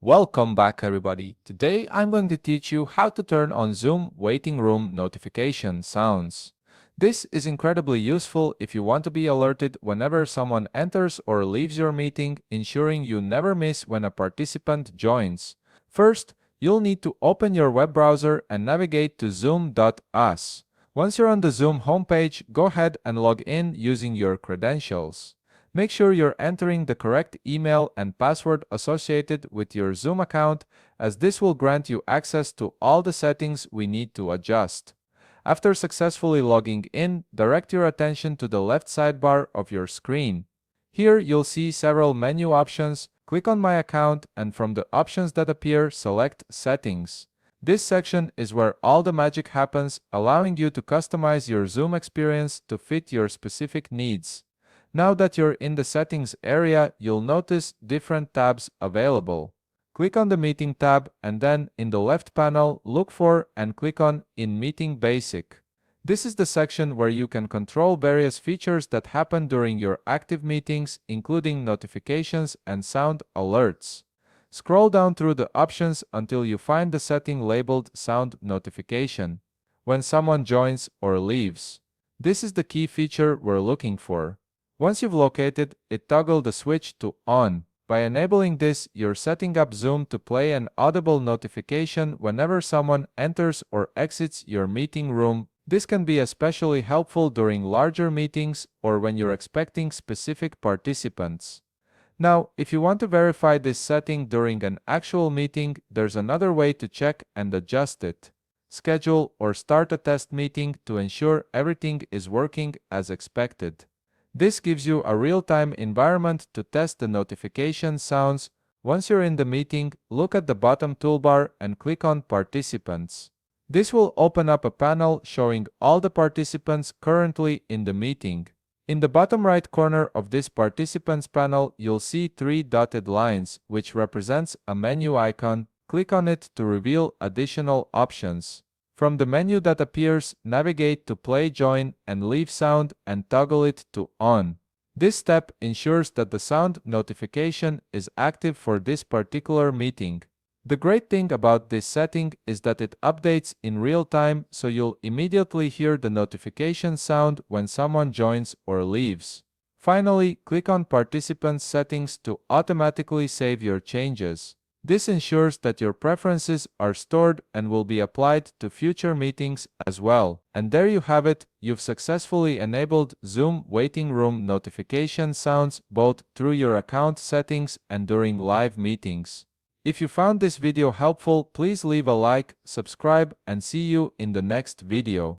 Welcome back everybody. Today I'm going to teach you how to turn on Zoom waiting room notification sounds. This is incredibly useful if you want to be alerted whenever someone enters or leaves your meeting, ensuring you never miss when a participant joins. First, you'll need to open your web browser and navigate to zoom.us. Once you're on the Zoom homepage, go ahead and log in using your credentials. Make sure you're entering the correct email and password associated with your Zoom account, as this will grant you access to all the settings we need to adjust. After successfully logging in, direct your attention to the left sidebar of your screen. Here you'll see several menu options. Click on My Account and from the options that appear, select Settings. This section is where all the magic happens, allowing you to customize your Zoom experience to fit your specific needs. Now that you're in the settings area, you'll notice different tabs available. Click on the Meeting tab and then in the left panel, look for and click on In Meeting Basic. This is the section where you can control various features that happen during your active meetings, including notifications and sound alerts. Scroll down through the options until you find the setting labeled Sound Notification when someone joins or leaves. This is the key feature we're looking for. Once you've located it, toggle the switch to On. By enabling this, you're setting up Zoom to play an audible notification whenever someone enters or exits your meeting room. This can be especially helpful during larger meetings or when you're expecting specific participants. Now, if you want to verify this setting during an actual meeting, there's another way to check and adjust it. Schedule or start a test meeting to ensure everything is working as expected. This gives you a real-time environment to test the notification sounds. Once you're in the meeting, look at the bottom toolbar and click on Participants. This will open up a panel showing all the participants currently in the meeting. In the bottom right corner of this Participants panel, you'll see 3 dotted lines, which represents a menu icon. Click on it to reveal additional options. From the menu that appears, navigate to Play, Join, and Leave Sound and toggle it to On. This step ensures that the sound notification is active for this particular meeting. The great thing about this setting is that it updates in real time, so you'll immediately hear the notification sound when someone joins or leaves. Finally, click on Participants Settings to automatically save your changes. This ensures that your preferences are stored and will be applied to future meetings as well. And there you have it, you've successfully enabled Zoom waiting room notification sounds both through your account settings and during live meetings. If you found this video helpful, please leave a like, subscribe, and see you in the next video.